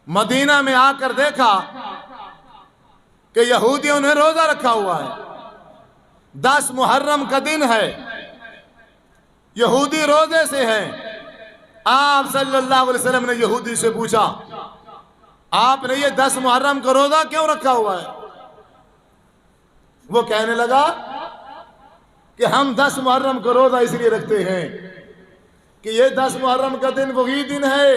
مدینہ میں آ کر دیکھا کہ یہودیوں نے روزہ رکھا ہوا ہے، 10 محرم کا دن ہے، یہودی روزے سے ہیں۔ آپ صلی اللہ علیہ وسلم نے یہودی سے پوچھا، آپ نے یہ 10 محرم کا روزہ کیوں رکھا ہوا ہے؟ وہ کہنے لگا کہ ہم 10 محرم کا روزہ اس لیے رکھتے ہیں کہ یہ 10 محرم کا دن وہی دن ہے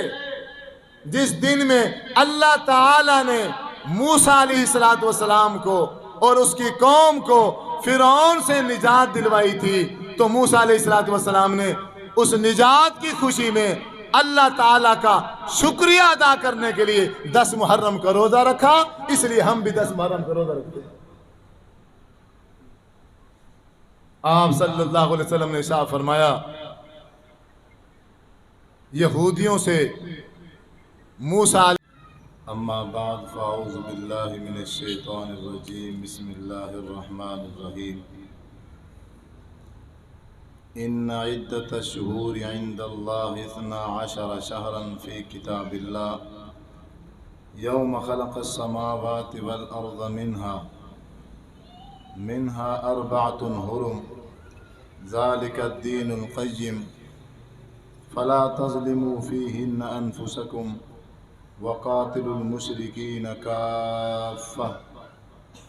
جس دن میں اللہ تعالی نے موسیٰ علیہ السلام کو اور اس کی قوم کو فرعون سے نجات دلوائی تھی۔ تو موسیٰ علیہ السلام نے اس نجات کی خوشی میں اللہ تعالیٰ کا شکریہ ادا کرنے کے لیے 10 محرم کا روزہ رکھا، اس لیے ہم بھی 10 محرم کا روزہ رکھتے ہیں۔ آپ صلی اللہ علیہ وسلم نے ارشاد فرمایا، یہودیوں سے موسیٰ اما بعد فاعوذ باللہ من الشیطان الرجیم بسم اللہ الرحمن الرحیم ان عدت الشہور عند اللہ 12 شہرا فی کتاب اللہ یوم خلق السماوات والارض منها 4 حرم ذلك الدین القیم فلا تظلموا فیہن انفسکم وقاتلوا المشرکین کافہ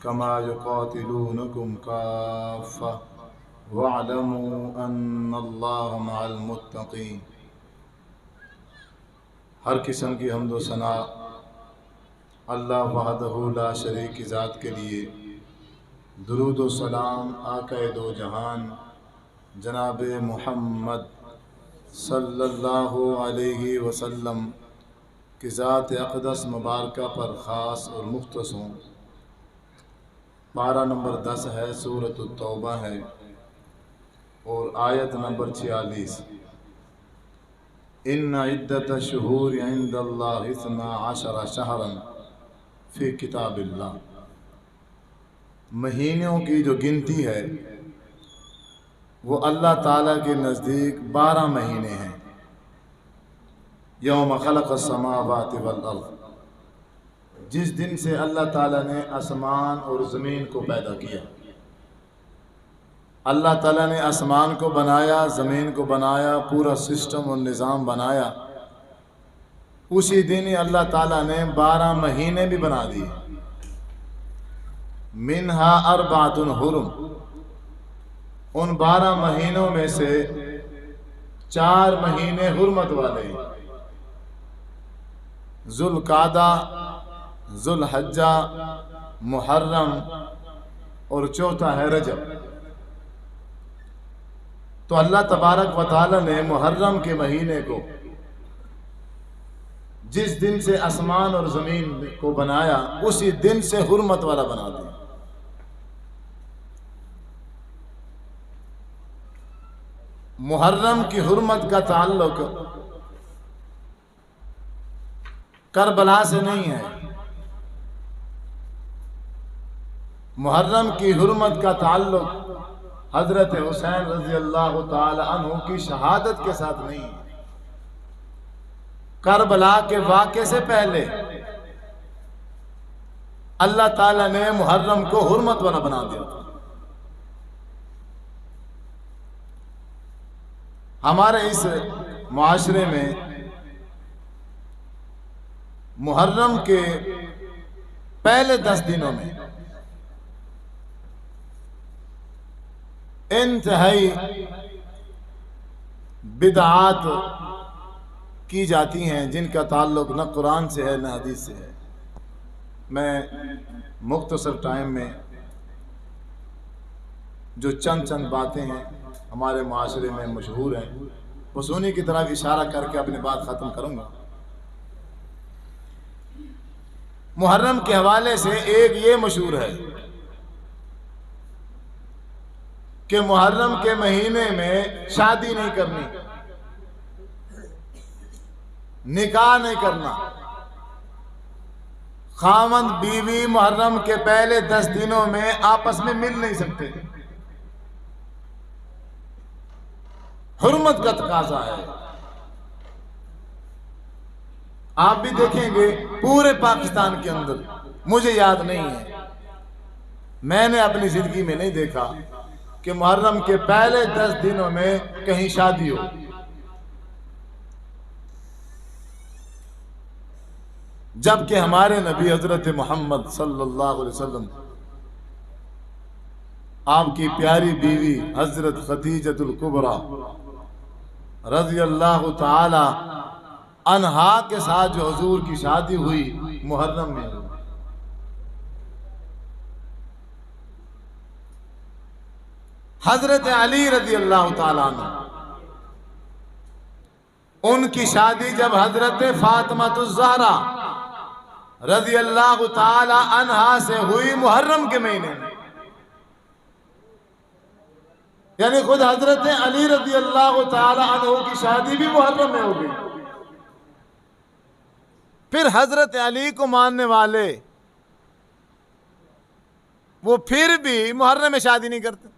کما یقاتلونکم کافہ واعلموا ان اللہ مع المتقین۔ ہر قسم کی حمد و ثنا اللہ وحدہ لا شریک کی ذات کے لیے، درود و سلام آقا دو جہان جناب محمد صلی اللہ علیہ وسلم کی ذات اقدس مبارکہ پر خاص اور مختص ہوں۔ پارہ نمبر 10 ہے، سورۃ التوبہ ہے اور آیت نمبر 46۔ ان عدت الشہور عند اللہ 12 شہرا فی کتاب اللہ، مہینوں کی جو گنتی ہے وہ اللہ تعالیٰ کے نزدیک 12 مہینے ہیں۔ یوم خلق السماوات والارض، جس دن سے اللہ تعالیٰ نے آسمان اور زمین کو پیدا کیا۔ اللہ تعالیٰ نے آسمان کو بنایا، زمین کو بنایا، پورا سسٹم اور نظام بنایا، اسی دن ہی اللہ تعالیٰ نے 12 مہینے بھی بنا دیے۔ منہا 4 حرم، ان 12 مہینوں میں سے 4 مہینے حرمت والے ہیں، ذوالقعدہ، ذوالحجہ، محرم اور چوتھا ہے رجب۔ تو اللہ تبارک و تعالی نے محرم کے مہینے کو، جس دن سے آسمان اور زمین کو بنایا، اسی دن سے حرمت والا بنا دیا۔ محرم کی حرمت کا تعلق کربلا سے نہیں ہے، محرم کی حرمت کا تعلق حضرت حسین رضی اللہ تعالی عنہ کی شہادت کے ساتھ نہیں ہے۔ کربلا کے واقعے سے پہلے اللہ تعالی نے محرم کو حرمت والا بنا دیا تھا۔ ہمارے اس معاشرے میں محرم کے پہلے 10 دنوں میں انتہائی بدعات کی جاتی ہیں، جن کا تعلق نہ قرآن سے ہے نہ حدیث سے ہے۔ میں مختصر ٹائم میں جو چند باتیں ہیں ہمارے معاشرے میں مشہور ہیں، بس انہی کی طرف اشارہ کر کے اپنی بات ختم کروں گا۔ محرم کے حوالے سے ایک یہ مشہور ہے کہ محرم کے مہینے میں شادی نہیں کرنی، نکاح نہیں کرنا، خاوند بیوی محرم کے پہلے 10 دنوں میں آپس میں مل نہیں سکتے۔ حرمت کا تقاضا ہے۔ آپ بھی دیکھیں گے پورے پاکستان کے اندر، مجھے یاد نہیں ہے، میں نے اپنی زندگی میں نہیں دیکھا کہ محرم کے پہلے 10 دنوں میں کہیں شادی ہو۔ جبکہ ہمارے نبی حضرت محمد صلی اللہ علیہ وسلم، آپ کی پیاری بیوی حضرت خدیجۃ الکبریٰ رضی اللہ تعالی عنہا کے ساتھ جو حضور کی شادی ہوئی محرم میں ہوئی۔ حضرت علی رضی اللہ تعالیٰ عنہ، ان کی شادی جب حضرت فاطمہ الزہرا رضی اللہ تعالی عنہا سے ہوئی محرم کے مہینے میں، یعنی خود حضرت علی رضی اللہ تعالی عنہ کی شادی بھی محرم میں ہو گئی۔ پھر حضرت علی کو ماننے والے وہ پھر بھی محرم میں شادی نہیں کرتے۔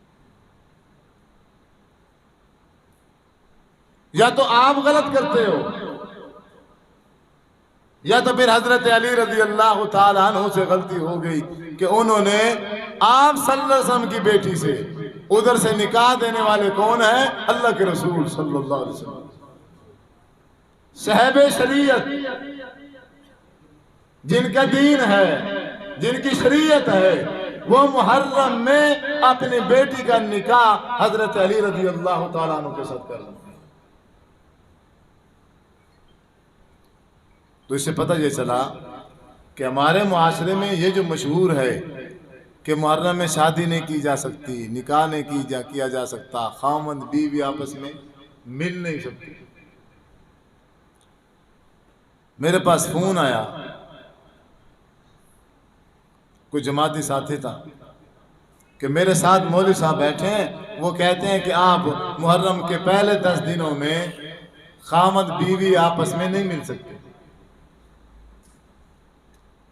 یا تو آپ غلط کرتے ہو، یا تو پھر حضرت علی رضی اللہ تعالی عنہ سے غلطی ہو گئی کہ انہوں نے آپ صلی اللہ علیہ وسلم کی بیٹی سے ادھر سے نکاح دینے والے کون ہیں؟ اللہ کے رسول صلی اللہ علیہ وسلم، صاحب شریعت، جن کا دین ہے، جن کی شریعت ہے، وہ محرم میں اپنی بیٹی کا نکاح حضرت علی رضی اللہ تعالیٰ عنہ کے ساتھ کر رہے ہیں۔ تو اس سے پتہ یہ چلا کہ ہمارے معاشرے میں یہ جو مشہور ہے کہ محرم میں شادی نہیں کی جا سکتی، نکاح نہیں کیا جا سکتا، خاوند بیوی آپس میں مل نہیں سکتی۔ میرے پاس فون آیا، کوئی جماعتی ساتھی تھا کہ میرے ساتھ مولوی صاحب بیٹھے ہیں، وہ کہتے ہیں کہ آپ محرم کے پہلے 10 دنوں میں خاوند بیوی آپس میں نہیں مل سکتے۔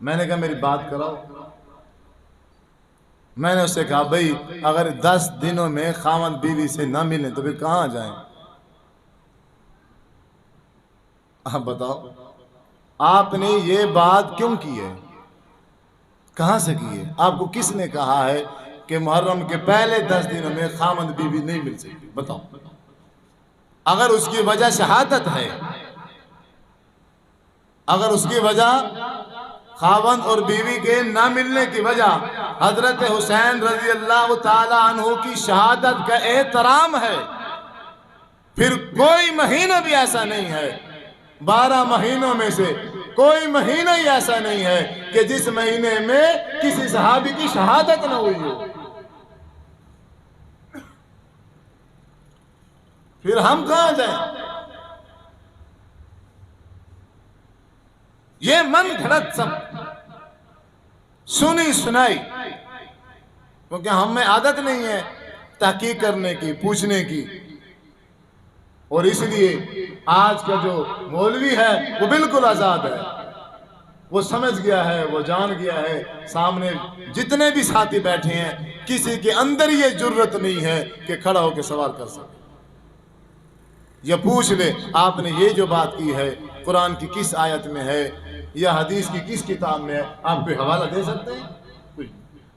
میں نے کہا میری بات کراؤ۔ میں نے اس سے کہا بھئی اگر 10 دنوں میں خاوند بیوی سے نہ ملیں تو پھر کہاں جائیں؟ آپ بتاؤ، آپ نے یہ بات کیوں کی ہے؟ کہاں سے کی ہے؟ آپ کو کس نے کہا ہے کہ محرم کے پہلے 10 دنوں میں خاوند بیوی نہیں مل سکتی؟ بتاؤ۔ اگر اس کی وجہ شہادت ہے، اگر اس کی وجہ خاوند اور بیوی کے نہ ملنے کی وجہ حضرت حسین رضی اللہ تعالی عنہ کی شہادت کا احترام ہے، پھر کوئی مہینہ بھی ایسا نہیں ہے، 12 مہینوں میں سے کوئی مہینہ ہی ایسا نہیں ہے کہ جس مہینے میں کسی صحابی کی شہادت نہ ہوئی ہو۔ پھر ہم کہاں جائیں؟ یہ من گھڑت سب سنی سنائی، کیونکہ ہمیں عادت نہیں ہے تحقیق کرنے کی، پوچھنے کی، اور اس لیے آج کا جو مولوی ہے وہ بالکل آزاد ہے، وہ سمجھ گیا ہے، وہ جان گیا ہے۔ سامنے جتنے بھی ساتھی بیٹھے ہیں کسی کے اندر یہ جرت نہیں ہے کہ کھڑا ہو کے سوال کر سکے، یا پوچھ لے آپ نے یہ جو بات کی ہے قرآن کی کس آیت میں ہے یا حدیث کی کس کتاب میں ہے، آپ کوئی حوالہ دے سکتے ہیں؟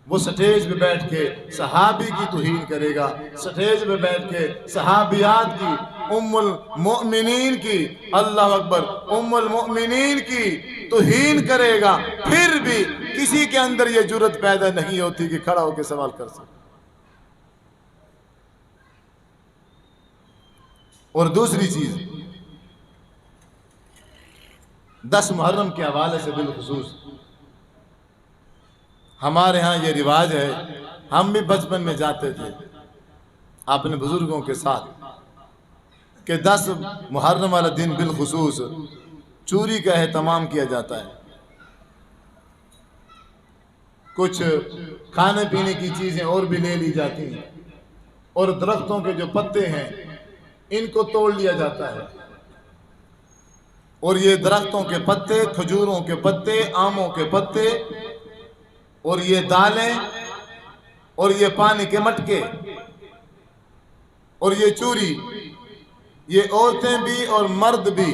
وہ سٹیج پہ بیٹھ کے صحابی کی توہین کرے گا، سٹیج پہ بیٹھ کے صحابیات کی، ام المؤمنین کی، اللہ اکبر، ام المؤمنین کی توہین کرے گا، پھر بھی کسی کے اندر یہ جرت پیدا نہیں ہوتی کہ کھڑا ہو کے سوال کر سکے۔ اور دوسری چیز، 10 محرم کے حوالے سے بالخصوص ہمارے ہاں یہ رواج ہے، ہم بھی بچپن میں جاتے تھے اپنے بزرگوں کے ساتھ کہ 10 محرم والا دن بالخصوص چوری کا اہتمام کیا جاتا ہے، کچھ کھانے پینے کی چیزیں اور بھی لے لی جاتی ہیں، اور درختوں کے جو پتے ہیں ان کو توڑ لیا جاتا ہے، اور یہ درختوں کے پتے، کھجوروں کے پتے، آموں کے پتے، اور یہ دالیں، اور یہ پانی کے مٹکے، اور یہ چوری، یہ عورتیں بھی اور مرد بھی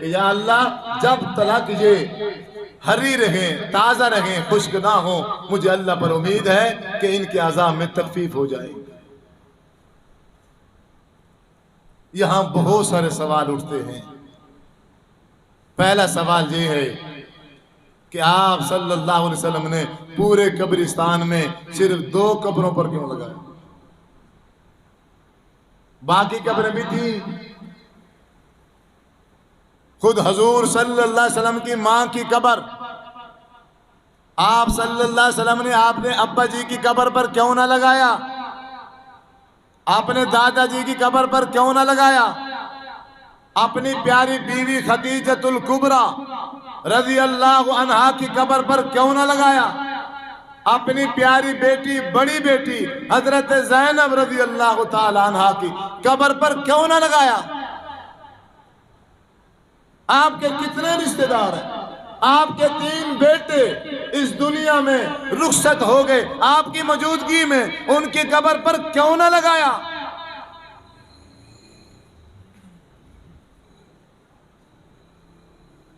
کہ یا اللہ جب تلک یہ ہری رہیں، تازہ رہیں، خشک نہ ہوں، مجھے اللہ پر امید ہے کہ ان کے عذاب میں تخفیف ہو جائے گی۔ یہاں بہت سارے سوال اٹھتے ہیں۔ پہلا سوال یہ ہے کہ آپ صلی اللہ علیہ وسلم نے پورے قبرستان میں صرف 2 قبروں پر کیوں لگایا؟ باقی قبریں بھی تھیں۔ خود حضور صلی اللہ علیہ وسلم کی ماں کی قبر، آپ صلی اللہ علیہ وسلم نے آپ نے ابا جی کی قبر پر کیوں نہ لگایا؟ اپنے دادا جی کی قبر پر کیوں نہ لگایا؟ اپنی پیاری بیوی خدیجۃ الکبریٰ رضی اللہ عنہا کی قبر پر کیوں نہ لگایا؟ اپنی پیاری بیٹی، بڑی بیٹی حضرت زینب رضی اللہ تعالی عنہا کی قبر پر کیوں نہ لگایا؟ آپ کے کتنے رشتہ دار ہیں؟ آپ کے 3 بیٹے اس دنیا میں رخصت ہو گئے، آپ کی موجودگی میں ان کی قبر پر کیوں نہ لگایا؟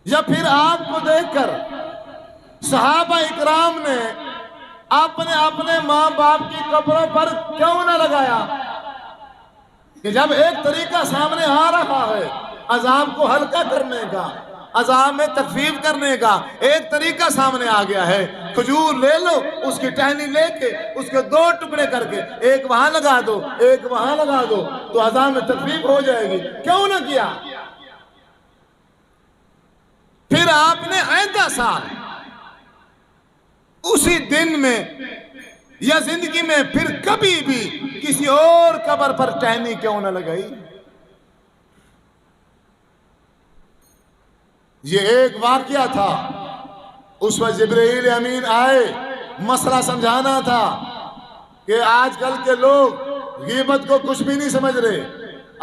یا پھر آپ کو دیکھ کر صحابہ اکرام نے اپنے ماں باپ کی قبروں پر کیوں نہ لگایا؟ کہ جب ایک طریقہ سامنے آ رہا ہے عذاب کو ہلکا کرنے کا، عذاب میں تخفیف کرنے کا ایک طریقہ سامنے آ گیا ہے، کھجور لے لو، اس کی ٹہنی لے کے اس کے 2 ٹکڑے کر کے ایک وہاں لگا دو، ایک وہاں لگا دو، تو عذاب میں تخفیف ہو جائے گی۔ کیوں نہ کیا؟ پھر آپ نے آئندہ سال اسی دن میں یا زندگی میں پھر کبھی بھی کسی اور قبر پر ٹہنی کیوں نہ لگائی؟ یہ ایک واقعہ تھا، اس وقت جبرائیل امین آئے، مسئلہ سمجھانا تھا کہ آج کل کے لوگ غیبت کو کچھ بھی نہیں سمجھ رہے،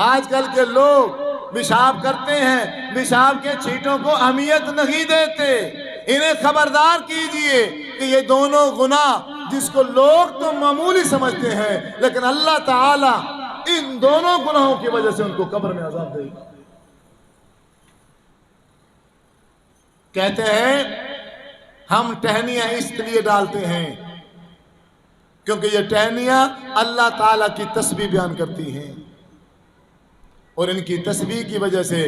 آج کل کے لوگ پیشاب کرتے ہیں، پیشاب کے چھینٹوں کو اہمیت نہیں دیتے، انہیں خبردار کیجئے کہ یہ دونوں گناہ جس کو لوگ تو معمولی سمجھتے ہیں لیکن اللہ تعالی ان دونوں گناہوں کی وجہ سے ان کو قبر میں عذاب دے گا۔ کہتے ہیں ہم ٹہنیاں اس لیے ڈالتے ہیں کیونکہ یہ ٹہنیاں اللہ تعالیٰ کی تسبیح بیان کرتی ہیں، اور ان کی تسبیح کی وجہ سے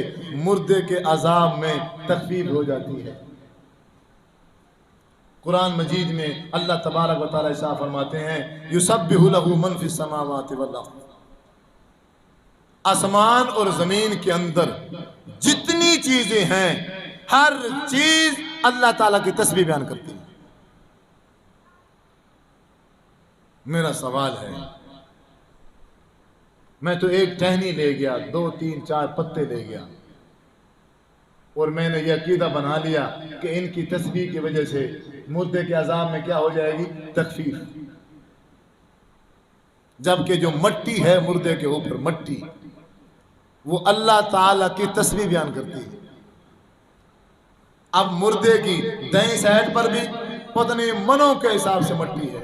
مردے کے عذاب میں تخفیف ہو جاتی ہے۔ قرآن مجید میں اللہ تبارک و تعالیٰ ارشاد فرماتے ہیں یسبح لہ من فی السماوات والارض، آسمان اور زمین کے اندر جتنی چیزیں ہیں ہر چیز اللہ تعالیٰ کی تسبیح بیان کرتی ہے۔ میرا سوال ہے، میں تو ایک ٹہنی لے گیا، 2 3 4 پتے لے گیا، اور میں نے یہ عقیدہ بنا لیا کہ ان کی تسبیح کی وجہ سے مردے کے عذاب میں کیا ہو جائے گی؟ تخفیف۔ جبکہ جو مٹی ہے مردے کے اوپر مٹی، وہ اللہ تعالیٰ کی تسبیح بیان کرتی ہے۔ اب مردے کی دائیں سائڈ پر بھی پتہ نہیں منوں کے حساب سے مٹی ہے،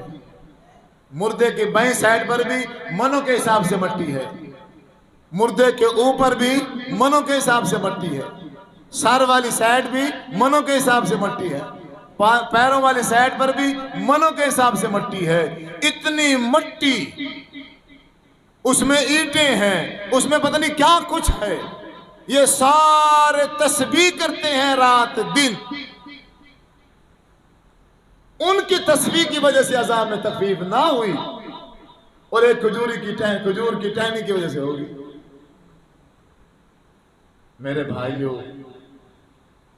مردے کی بائیں سائڈ پر بھی منوں کے حساب سے مٹی ہے، مردے کے اوپر بھی منوں کے حساب سے مٹی ہے، سر والی سائڈ بھی منوں کے حساب سے مٹی ہے، پیروں والی سائڈ پر بھی منوں کے حساب سے مٹی ہے۔ اتنی مٹی، اس میں اینٹیں ہیں، اس میں پتہ نہیں کیا کچھ ہے، یہ سارے تسبیح کرتے ہیں رات دن، ان کی تسبیح کی وجہ سے عذاب میں تخفیف نہ ہوئی، اور ایک کھجور کی ٹہنی کی وجہ سے ہوگی۔ میرے بھائیوں،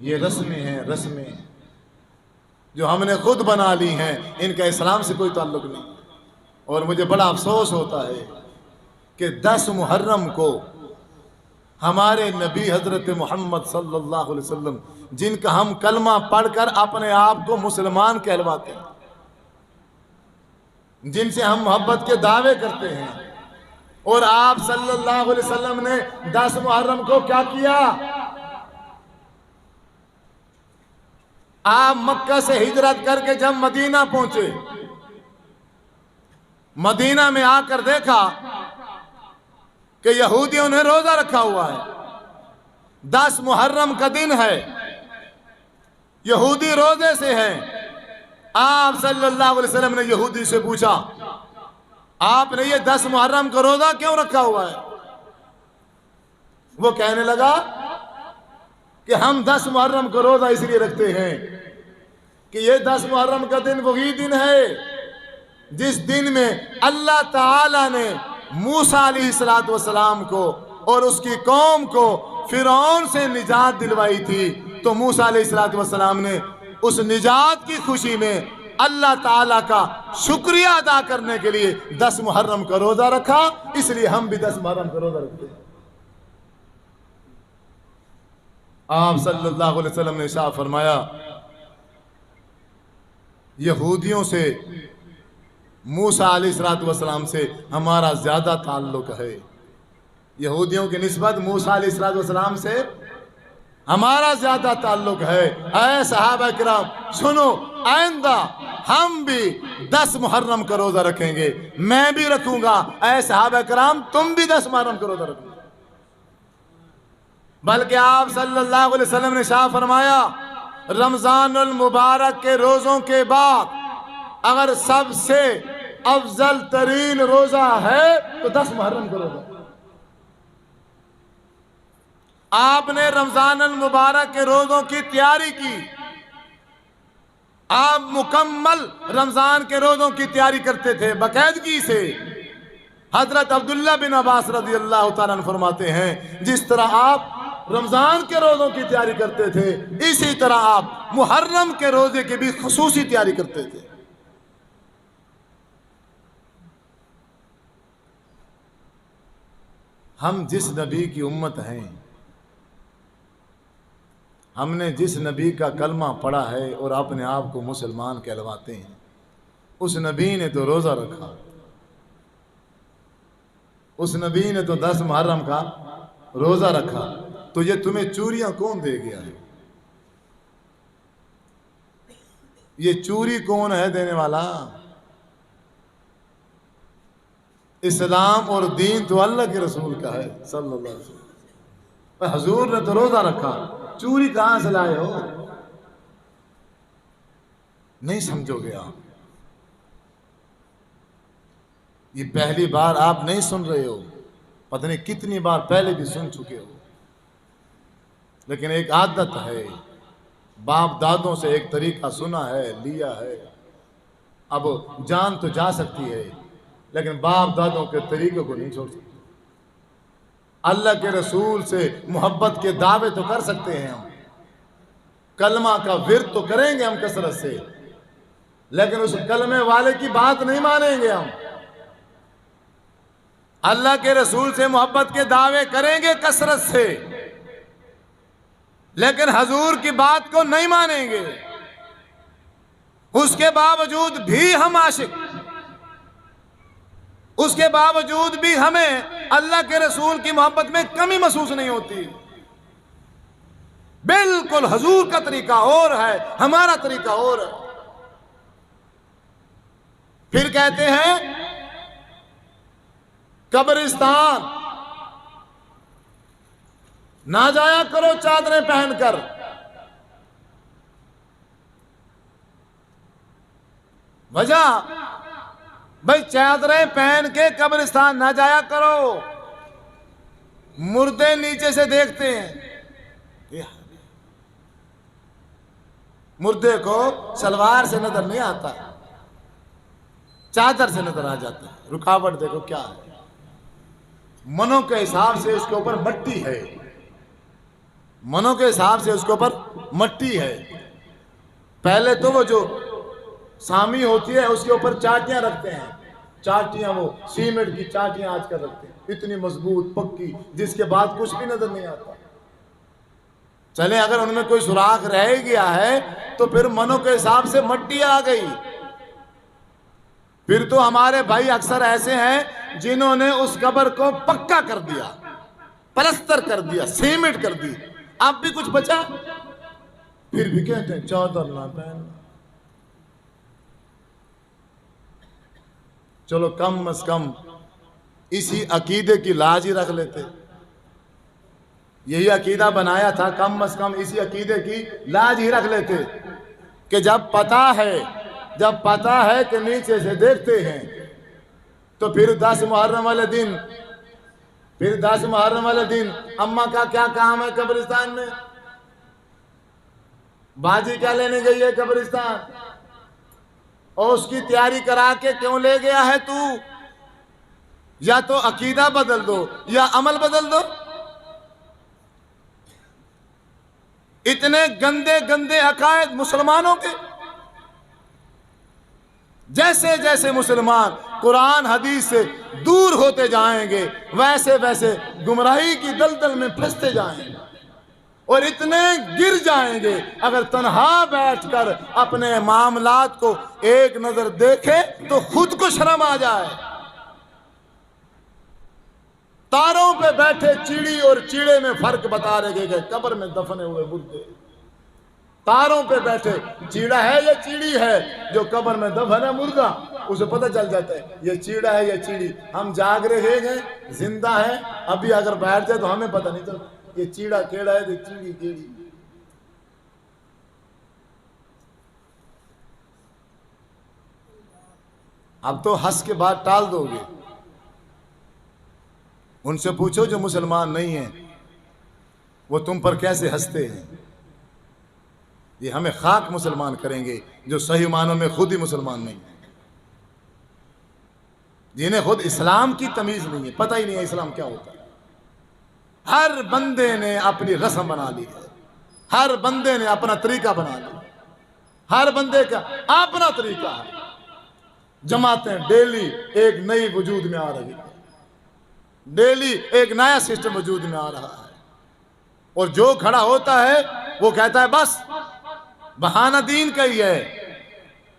یہ رسمیں ہیں، رسمیں جو ہم نے خود بنا لی ہیں، ان کا اسلام سے کوئی تعلق نہیں۔ اور مجھے بڑا افسوس ہوتا ہے کہ 10 محرم کو ہمارے نبی حضرت محمد صلی اللہ علیہ وسلم، جن کا ہم کلمہ پڑھ کر اپنے آپ کو مسلمان کہلواتے ہیں، جن سے ہم محبت کے دعوے کرتے ہیں، اور آپ صلی اللہ علیہ وسلم نے 10 محرم کو کیا کیا؟ آپ مکہ سے ہجرت کر کے جب مدینہ پہنچے، مدینہ میں آ کر دیکھا کہ یہودیوں نے روزہ رکھا ہوا ہے، 10 محرم کا دن ہے، یہودی روزے سے ہیں۔ آپ صلی اللہ علیہ وسلم نے یہودی سے پوچھا، آپ نے یہ 10 محرم کا روزہ کیوں رکھا ہوا ہے؟ وہ کہنے لگا کہ ہم 10 محرم کا روزہ اس لیے رکھتے ہیں کہ یہ 10 محرم کا دن وہی دن ہے جس دن میں اللہ تعالی نے موسیٰ علیہ السلام کو اور اس کی قوم کو فرعون سے نجات دلوائی تھی۔ تو موسیٰ علیہ السلام نے اس نجات کی خوشی میں اللہ تعالیٰ کا شکریہ ادا کرنے کے لیے 10 محرم کا روزہ رکھا، اس لیے ہم بھی 10 محرم کا روزہ رکھتے ہیں۔ آپ صلی اللہ علیہ وسلم نے ارشاد فرمایا، یہودیوں سے موسیٰ علیہ السلام سے ہمارا زیادہ تعلق ہے، یہودیوں کی نسبت موسیٰ علیہ السلام سے ہمارا زیادہ تعلق ہے۔ اے صحابہ کرام سنو، آئندہ ہم بھی 10 محرم کا روزہ رکھیں گے، میں بھی رکھوں گا۔ اے صحابہ کرام تم بھی 10 محرم کا روزہ رکھو، بلکہ آپ صلی اللہ علیہ وسلم نے ارشاد فرمایا، رمضان المبارک کے روزوں کے بعد اگر سب سے افضل ترین روزہ ہے تو 10 محرم کا روزہ۔ آپ نے رمضان المبارک کے روزوں کی تیاری کی، آپ مکمل رمضان کے روزوں کی تیاری کرتے تھے باقاعدگی سے۔ حضرت عبداللہ بن عباس رضی اللہ تعالیٰ عنہ فرماتے ہیں، جس طرح آپ رمضان کے روزوں کی تیاری کرتے تھے، اسی طرح آپ محرم کے روزے کی بھی خصوصی تیاری کرتے تھے۔ ہم جس نبی کی امت ہیں، ہم نے جس نبی کا کلمہ پڑھا ہے اور اپنے آپ کو مسلمان کہلواتے ہیں، اس نبی نے تو روزہ رکھا، اس نبی نے تو 10 محرم کا روزہ رکھا، تو یہ تمہیں چوریاں کون دے گیا ہے؟ یہ چوری کون ہے دینے والا؟ اسلام اور دین تو اللہ کے رسول کا ہے صلی اللہ علیہ وسلم۔ حضور نے تو روزہ رکھا، چوری کہاں سے لائے ہو؟ نہیں سمجھو گے آپ، یہ پہلی بار آپ نہیں سن رہے ہو، پتہ نہیں کتنی بار پہلے بھی سن چکے ہو، لیکن ایک عادت ہے، باپ دادوں سے ایک طریقہ سنا ہے، لیا ہے، اب جان تو جا سکتی ہے لیکن باپ دادوں کے طریقے کو نہیں چھوڑ سکتے۔ اللہ کے رسول سے محبت کے دعوے تو کر سکتے ہیں ہم، کلمہ کا ورد تو کریں گے ہم کثرت سے، لیکن اس کلمے والے کی بات نہیں مانیں گے ہم۔ اللہ کے رسول سے محبت کے دعوے کریں گے کثرت سے، لیکن حضور کی بات کو نہیں مانیں گے، اس کے باوجود بھی ہم عاشق، اس کے باوجود بھی ہمیں اللہ کے رسول کی محبت میں کمی محسوس نہیں ہوتی۔ بالکل حضور کا طریقہ اور ہے، ہمارا طریقہ اور ہے۔ پھر کہتے ہیں قبرستان نہ جایا کرو چادریں پہن کر، وجہ بھائی چادریں پہن کے قبرستان نہ جایا کرو، مردے نیچے سے دیکھتے ہیں، مردے کو سلوار سے نظر نہیں آتا، چادر سے نظر آ جاتا ہے۔ رکاوٹ دیکھو کیا ہے، منوں کے حساب سے اس کے اوپر مٹی ہے، منوں کے حساب سے اس کے اوپر مٹی ہے۔ پہلے تو وہ جو سامی ہوتی ہے اس کے اوپر چاٹیاں رکھتے ہیں، چاٹیاں وہ سیمنٹ کی چاٹیاں آج کل رکھتے ہیں، اتنی مضبوط پکی، جس کے بعد کچھ بھی نظر نہیں آتا۔ چلیں اگر ان میں کوئی سوراخ رہ گیا ہے تو پھر منوں کے حساب سے مٹی آ گئی۔ پھر تو ہمارے بھائی اکثر ایسے ہیں جنہوں نے اس قبر کو پکا کر دیا، پلستر کر دیا، سیمنٹ کر دی، اب بھی کچھ بچا، پھر بھی کہتے ہیں چادر نہ پہن۔ چلو کم از کم اسی عقیدے کی لاج ہی رکھ لیتے، یہی عقیدہ بنایا تھا، کم از کم اسی عقیدے کی لاج ہی رکھ لیتے کہ جب پتہ ہے کہ نیچے سے دیکھتے ہیں تو پھر 10 محرم والے دن اماں کا کیا کام ہے قبرستان میں؟ باجی کیا لینے گئی ہے قبرستان؟ اور اس کی تیاری کرا کے کیوں لے گیا ہے تو؟ یا تو عقیدہ بدل دو یا عمل بدل دو۔ اتنے گندے عقائد مسلمانوں کے، جیسے جیسے مسلمان قرآن حدیث سے دور ہوتے جائیں گے ویسے ویسے گمراہی کی دلدل میں پھنستے جائیں گے اور اتنے گر جائیں گے۔ اگر تنہا بیٹھ کر اپنے معاملات کو ایک نظر دیکھے تو خود کو شرم آ جائے۔ تاروں پہ بیٹھے چیڑی اور چیڑے میں فرق بتا رہے گئے قبر میں دفنے ہوئے مردے۔ تاروں پہ بیٹھے چیڑا ہے یا چیڑی ہے، جو قبر میں دفن ہے مردہ، اسے پتہ چل جاتا ہے یہ چیڑا ہے یا چیڑی۔ ہم جاگ رہے ہیں، زندہ ہیں، ابھی اگر بیٹھ جائے تو ہمیں پتہ نہیں چلتا یہ چیڑا کیڑا ہے، یہ چیڑی کیڑی۔ اب تو ہنس کے بعد ٹال دو گے۔ ان سے پوچھو جو مسلمان نہیں ہیں وہ تم پر کیسے ہنستے ہیں۔ یہ ہمیں خاک مسلمان کریں گے جو صحیح معنوں میں خود ہی مسلمان نہیں ہیں، جنہیں خود اسلام کی تمیز نہیں ہے، پتہ ہی نہیں ہے اسلام کیا ہوتا ہے۔ ہر بندے نے اپنی رسم بنا لی ہے، ہر بندے نے اپنا طریقہ بنا لیا، ہر بندے کا اپنا طریقہ ہے۔ جماعتیں ڈیلی ایک نئی وجود میں آ رہی ہے، ڈیلی ایک نیا سسٹم وجود میں آ رہا ہے، اور جو کھڑا ہوتا ہے وہ کہتا ہے بس بہانہ دین کا ہی ہے،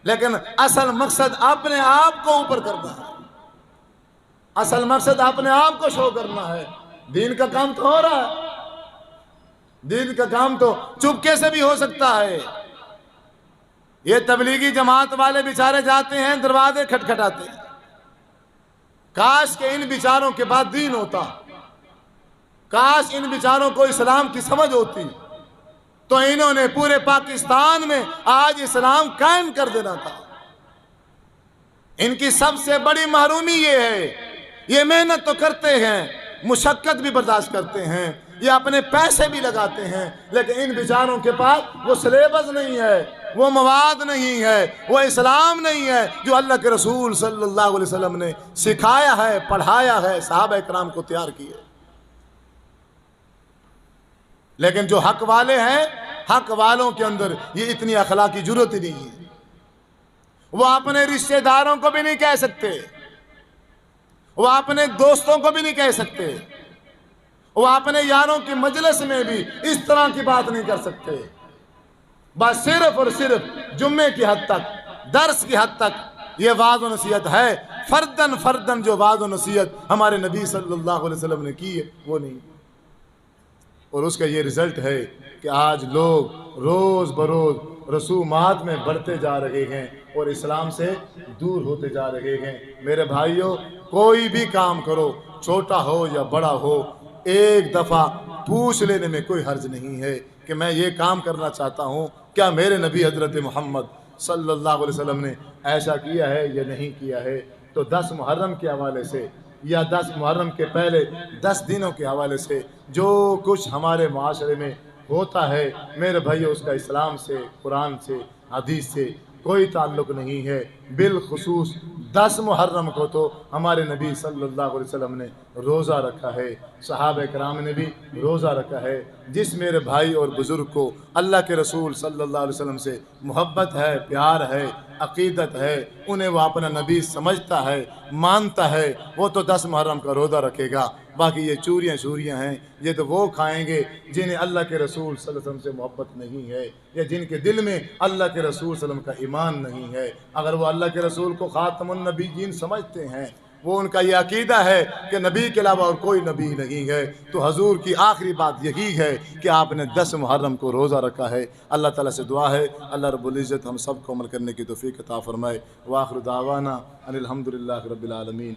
لیکن اصل مقصد اپنے آپ کو اوپر کرنا ہے، اصل مقصد اپنے آپ کو شو کرنا ہے۔ دین کا کام تو ہو رہا ہے، دین کا کام تو چپکے سے بھی ہو سکتا ہے۔ یہ تبلیغی جماعت والے بیچارے جاتے ہیں دروازے کھٹکھٹاتے ہیں، کاش کہ ان بیچاروں کے بعد دین ہوتا، کاش ان بیچاروں کو اسلام کی سمجھ ہوتی تو انہوں نے پورے پاکستان میں آج اسلام قائم کر دینا تھا۔ ان کی سب سے بڑی محرومی یہ ہے، یہ محنت تو کرتے ہیں، مشقت بھی برداشت کرتے ہیں، یہ اپنے پیسے بھی لگاتے ہیں، لیکن ان بیچاروں کے پاس وہ سلیبس نہیں ہے، وہ مواد نہیں ہے، وہ اسلام نہیں ہے جو اللہ کے رسول صلی اللہ علیہ وسلم نے سکھایا ہے، پڑھایا ہے، صحابہ کرام کو تیار کیے۔ لیکن جو حق والے ہیں، حق والوں کے اندر یہ اتنی اخلاقی جرات ہی نہیں ہے۔ وہ اپنے رشتہ داروں کو بھی نہیں کہہ سکتے، وہ اپنے دوستوں کو بھی نہیں کہہ سکتے، وہ اپنے یاروں کی مجلس میں بھی اس طرح کی بات نہیں کر سکتے۔ بس صرف اور صرف جمعے کی حد تک، درس کی حد تک یہ وعظ و نصیحت ہے۔ فردن جو وعظ و نصیحت ہمارے نبی صلی اللہ علیہ وسلم نے کی ہے وہ نہیں، اور اس کا یہ رزلٹ ہے کہ آج لوگ روز بروز رسومات میں بڑھتے جا رہے ہیں اور اسلام سے دور ہوتے جا رہے ہیں۔ میرے بھائیوں، کوئی بھی کام کرو، چھوٹا ہو یا بڑا ہو، ایک دفعہ پوچھ لینے میں کوئی حرج نہیں ہے کہ میں یہ کام کرنا چاہتا ہوں، کیا میرے نبی حضرت محمد صلی اللہ علیہ وسلم نے ایسا کیا ہے یا نہیں کیا ہے۔ تو 10 محرم کے حوالے سے یا 10 محرم کے پہلے 10 دنوں کے حوالے سے جو کچھ ہمارے معاشرے میں ہوتا ہے، میرے بھائیو، اس کا اسلام سے، قرآن سے، حدیث سے کوئی تعلق نہیں ہے۔ بالخصوص 10 محرم کو تو ہمارے نبی صلی اللہ علیہ وسلم نے روزہ رکھا ہے، صحابہ کرام نے بھی روزہ رکھا ہے۔ جس میرے بھائی اور بزرگ کو اللہ کے رسول صلی اللہ علیہ وسلم سے محبت ہے، پیار ہے، عقیدت ہے، انہیں وہ اپنا نبی سمجھتا ہے، مانتا ہے، وہ تو 10 محرم کا روزہ رکھے گا۔ باقی یہ چوریاں ہیں، یہ تو وہ کھائیں گے جنہیں اللہ کے رسول صلی اللہ علیہ وسلم سے محبت نہیں ہے، یا جن کے دل میں اللہ کے رسول صلی اللہ علیہ وسلم کا ایمان نہیں ہے۔ اگر وہ اللہ کے رسول کو خاتم النبیین سمجھتے ہیں، وہ ان کا یہ عقیدہ ہے کہ نبی کے علاوہ اور کوئی نبی نہیں ہے، تو حضور کی آخری بات یہی ہے کہ آپ نے 10 محرم کو روزہ رکھا ہے۔ اللہ تعالیٰ سے دعا ہے اللہ رب العزت ہم سب کو عمل کرنے کی توفیق عطا فرمائے۔ وآخر دعوانا ان الحمدللہ رب العالمین۔